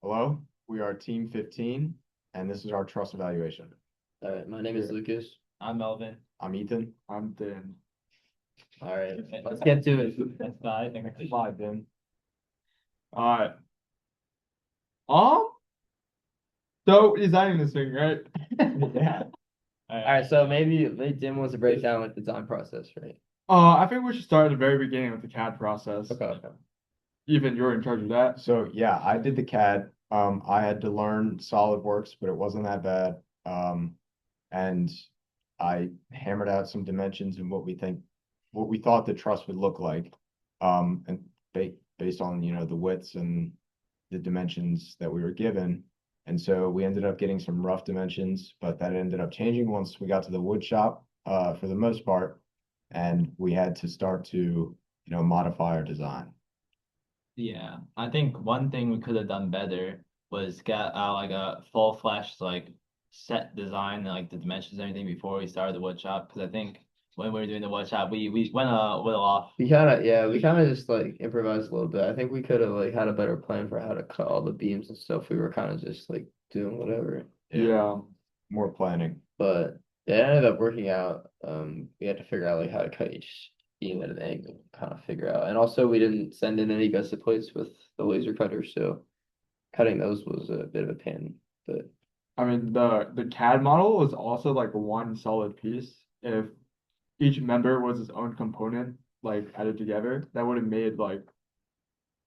Hello, we are Team 15, and this is our trust evaluation. All right, my name is Yeah. Lucas. I'm Melvin. I'm Ethan. I'm Dinh. All right, let's get to it. That's not, I think it's Live in. all right. Um, so designing this thing, right? Yeah. All right, so maybe Dim wants to break down like the design process, right? I think we should start at the very beginning with the CAD process. Okay. Even you're in charge of that. So yeah, I did the CAD. I had to learn SolidWorks, but it wasn't that bad. And I hammered out some dimensions and what we thought the truss would look like. And based on, the widths and the dimensions that we were given. And so we ended up getting some rough dimensions, but that ended up changing once we got to the wood shop, for the most part. And we had to start to, modify our design. Yeah, I think one thing we could have done better was get like a full flesh like set design and like the dimensions and everything before we started the wood shop. Because I think when we were doing the wood shop, we went a little off. We kind of just like improvised a little bit. I think we could have like had a better plan for how to cut all the beams and stuff. We were kind of just like doing whatever. Yeah. More planning. But it ended up working out. We had to figure out like how to cut each beam at an angle, kind of figure out. And also we didn't send in any gusset plates with the laser cutter, so cutting those was a bit of a pain. But I mean, the CAD model was also like one solid piece. If each member was its own component, like added together, that would have made like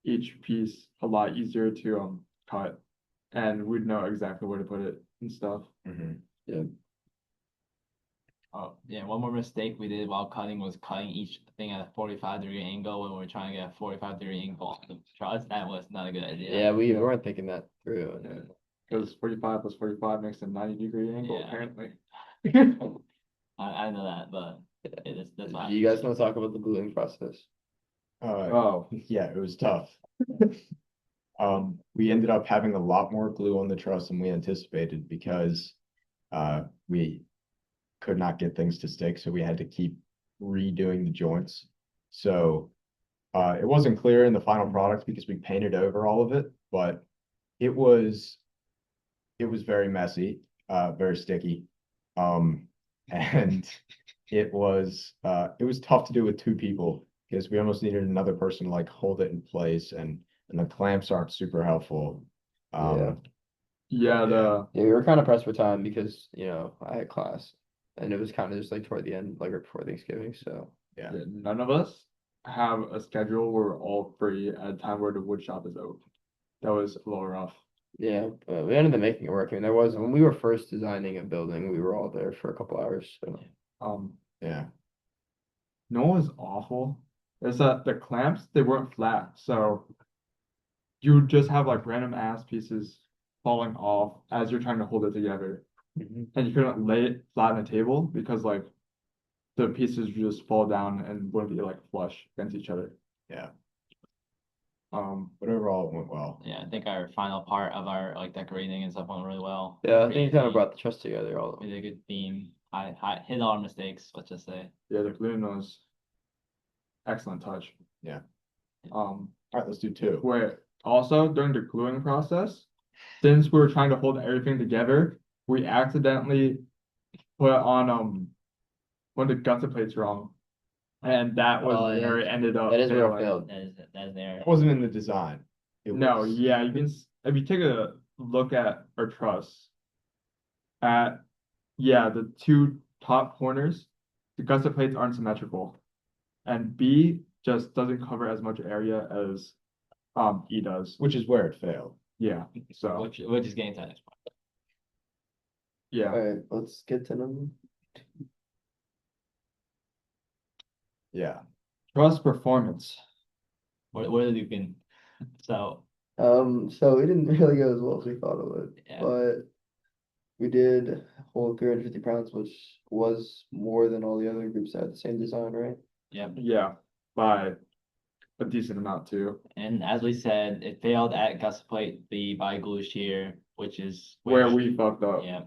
each piece a lot easier to cut, and we'd know exactly where to put it and stuff. Mhm. yeah, Oh, yeah, one more mistake we did while cutting was cutting each thing at a 45-degree angle when we were trying to get a 45-degree angle on the truss. That was not a good idea. yeah, we Yeah. weren't thinking that through. Yeah. Because 45 plus 45 makes a 90-degree angle, Yeah. apparently. I know that, but that's why. You guys want to talk about the gluing process? Oh, Yeah, it was tough. We ended up having a lot more glue on the truss than we anticipated because we could not get things to stick, so we had to keep redoing the joints. So it wasn't clear in the final product because we painted over all of it, but it was it was very messy, very sticky. Um, and it was tough to do with two people because we almost needed another person to like hold it in place and the clamps aren't super helpful. Um, yeah, Yeah, we were kind of pressed for time because I had class, and it was kind of just like toward the end, like right before Thanksgiving. So yeah. none of us have a schedule where we're all free at a time where the wood shop is open. That was a little rough. yeah, but we ended up making it work. I mean, there was when we were first designing a building, we were all there for a couple hours. So Um, Yeah. no one was awful. Is that the clamps, they weren't flat, so you would just have like random ass pieces falling off as you're trying to hold it together. Mhm. And you couldn't lay it flat on the table because like the pieces would just fall down and wouldn't be like flush against each other. Yeah. Um, But overall, it went well. Yeah, I think our final part of our like decorating and stuff went really well. yeah, I think it kind of Creatively, brought the trust together. All of we them. did a good theme. I hit all our mistakes, let's just say. yeah, the balloon was excellent touch. Yeah. Um, All right, let's do two. wait, also during the gluing process, since we were trying to hold everything together, we accidentally put on one of the gusset plates wrong. And that was Oh, yeah. where it ended up That is where it failing. failed. That is there. It wasn't in the design. It No, was yeah, you can if you take a look at our truss at the two top corners, the gusset plates aren't symmetrical. And B just doesn't cover as much area as E does. which is where it failed. Yeah. So Which is getting to the next part. yeah. All right, let's get to them. Yeah. Truss performance. Where did you been? So So it didn't really go as well as we thought it would, yeah. but we did hold 350 pounds, which was more than all the other groups that had the same design, right? Yep. Yeah, by a decent amount too. And as we said, it failed at gusset plate B by glue shear, Where we fucked up. yeah.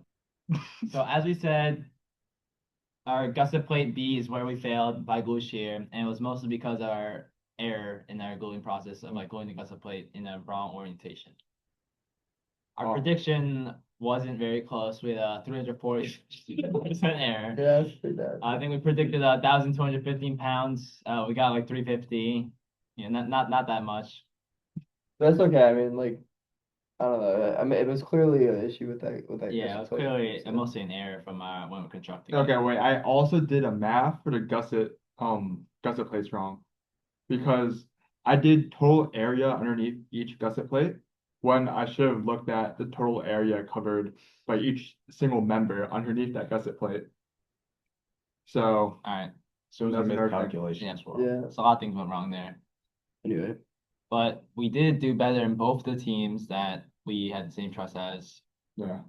So as we said, our gusset plate B is where we failed by glue shear, and it was mostly because of our error in our gluing process of like gluing the gusset plate in the wrong orientation. Our Oh. prediction wasn't very close. We had a 340% error. Yeah, that's pretty bad. I think we predicted 1,215 pounds. We got like 350. Yeah, not that much. That's okay. I mean, like, I don't know. I mean, it was clearly an issue with that. Yeah, it was gusset plate, clearly so. mostly an error from when we're constructing. Okay, it. wait, I also did a math for the gusset plates wrong. Because I did total area underneath each gusset plate when I should have looked at the total area covered by each single member underneath that gusset plate. So All right. So it was a That's another thing. miscalculation Yeah. as well. Yeah. So a lot of things went wrong there. Anyway, But we did do better in both the teams that we had the same trust as, yeah,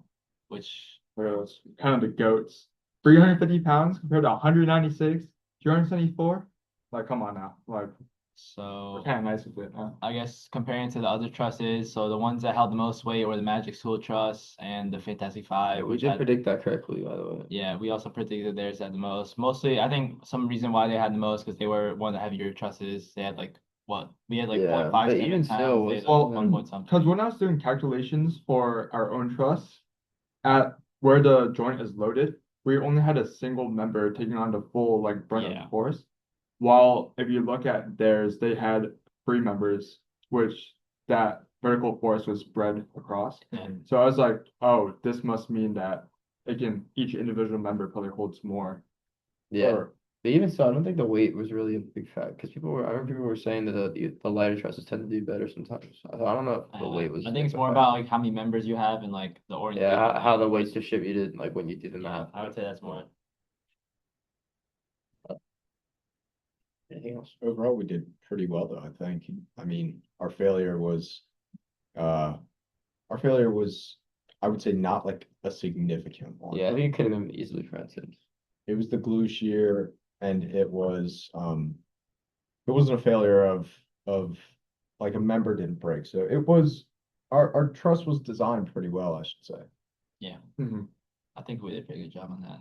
which those kind of the goats. 350 pounds compared to 196, 274. Like, come on now. Like, so we're kind of nice with it, huh? I guess comparing to the other trusses, so the ones that held the most weight were the Magic School Truss and the Fantastic Five, we which did had, predict that correctly, by the way. yeah, we also predicted theirs had the most. Mostly, I think some reason why they had the most because they were one of the heavier trusses. They had like what we had like Yeah, 0.57 but even pounds. still, They had Well, like 1 point something. because when I was doing calculations for our own truss, at where the joint is loaded, we only had a single member taking on the full like brunt of Yeah. the force. While if you look at theirs, they had three members, which that vertical force was spread across. Yeah. So I was like, oh, this must mean that again, each individual member probably holds more. Yeah. Or But even so, I don't think the weight was really a big factor because I remember people were saying that the lighter trusses tend to do better sometimes. I don't know if the weight was. I think it's a more factor. about like how many members you have and like the orientation. Yeah, how the weight's distributed, like when you do the Yeah, math. I would say that's more. Anything else? Overall, we did pretty well though, I think. I mean, uh, our failure was, I would say, not like a significant one. Yeah, I think it could have been easily prevented. It was the glue shear and it wasn't a failure of like a member didn't break. So it was, our truss was designed pretty well, I should say. Yeah, Mhm. I think we did a pretty good job on that,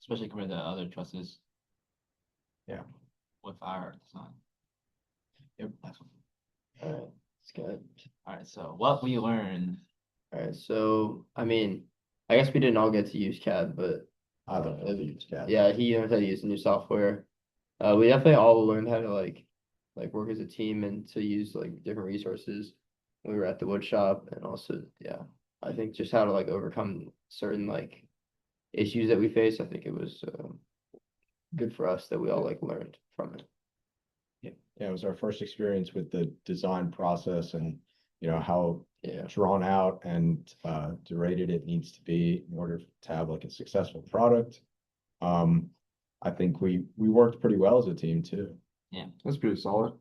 especially compared to other trusses. Yeah. With our design. Yep. Excellent. All right, it's good. All right, so what we learned. All right, so I mean, I guess we didn't all get to use CAD, but I don't know if you use CAD. yeah, he learned how to use the new software. We definitely all learned how to like work as a team and to use like different resources when we were at the wood shop, and also yeah, I think just how to like overcome certain like issues that we face. I think it was good for us that we all like learned from it. Yeah, it was our first experience with the design process and how Yeah. drawn out and derated it needs to be in order to have like a successful product. I think we worked pretty well as a team too. That's pretty solid.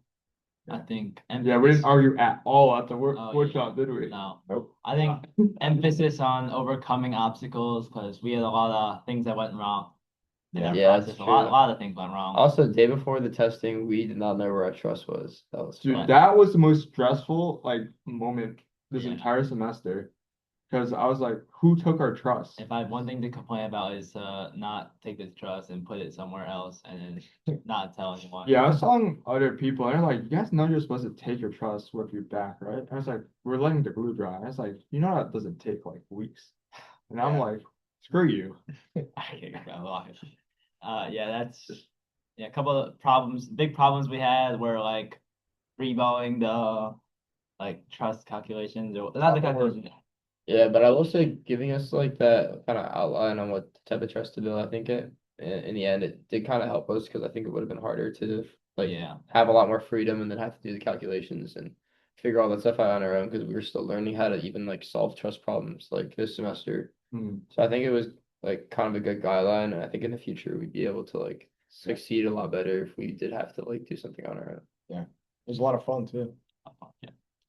I think Yeah, we didn't argue at all at the Oh, workshop, did we? No, Nope. I think emphasis on overcoming obstacles because we had a lot of things that went wrong. in Yeah. our Yeah, process. that's A true. lot of things went wrong. Also, day before the testing, we did not know where our truss was. That was Dude, fun. that was the most stressful like moment this Yeah. entire semester. Because I was like, who took our trust? If I have one thing to complain about is not take the trust and put it somewhere else and then not tell anyone. Yeah, I was telling other people, and they're like, you guys know you're supposed to take your trust with your back, right? I was like, we're letting the glue dry. I was like, that doesn't take like weeks. And I'm Yeah. like, screw you. Okay, that's a couple of problems. Big problems we had were like reballing the like trust calculations or not the calculations. Yeah, but I will say giving us like that kind of outline on what type of trust to build, I think in the end it did kind of help us because I think it would have been harder to like have a lot more freedom and then have to do the calculations and figure all that stuff out on our own because we were still learning how to even like solve trust problems like this semester. Mhm. So I think it was like kind of a good guideline, and I think in the future we'd be able to like succeed a lot better if we did have to like do something on our own. Yeah. It was a lot of fun too.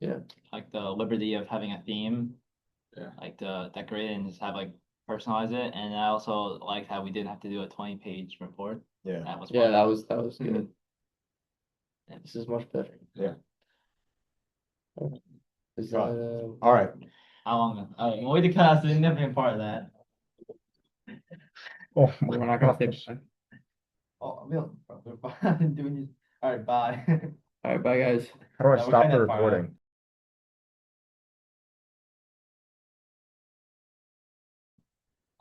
Yeah. Like the liberty of having a theme. Yeah. Like to decorate it and just have like personalize it. And I also liked how we didn't have to do a 20-page report. Yeah. That was Yeah, fun. that was good. Mhm. Yeah, this is much better. Yeah. Is Got that All right. How long? Oh, we did cut out a significant part of that. Oh, we're not gonna say bye. Oh, we're doing this. All right, bye. All right, bye guys. How do I Yeah, we're stop kinda the far out. recording?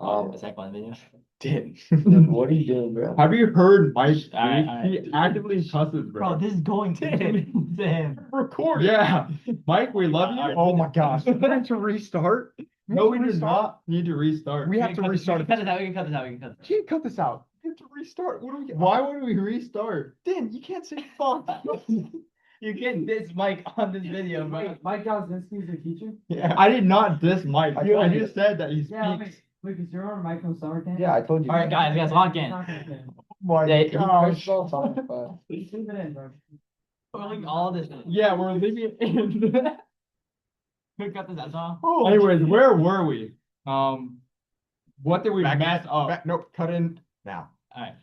The second one video. Did. What are you doing, bro? Have you heard Mike speak? Alright, He actively cusses, bro. Bro, this is going to him. Record. Yeah, Mike, we love you. Oh my gosh. We have to restart. No, we do not need to restart. We have to restart. We can cut this out. We can cut this out. We can cut this out. Can't cut this out. We have to restart. What do we get? Why would we restart? Dan, you can't say fuck. You get this mic on this video, bro. Mike Galzinski's your teacher? Yeah. I did not diss Mike. I I told you. just said that he Yeah, speaks. Lucas, you remember Mike from summer camp? Yeah, I told you. All right, guys, lock in. Not gonna fit. Oh my Yeah, he gosh. curses all the time, but- Leave it in, bro. We're leaving all this. Yeah, we're leaving it in. We cut this out. So. Oh, Anyways, where were we? What did we Back- mess up? Nope, cut in now. All right.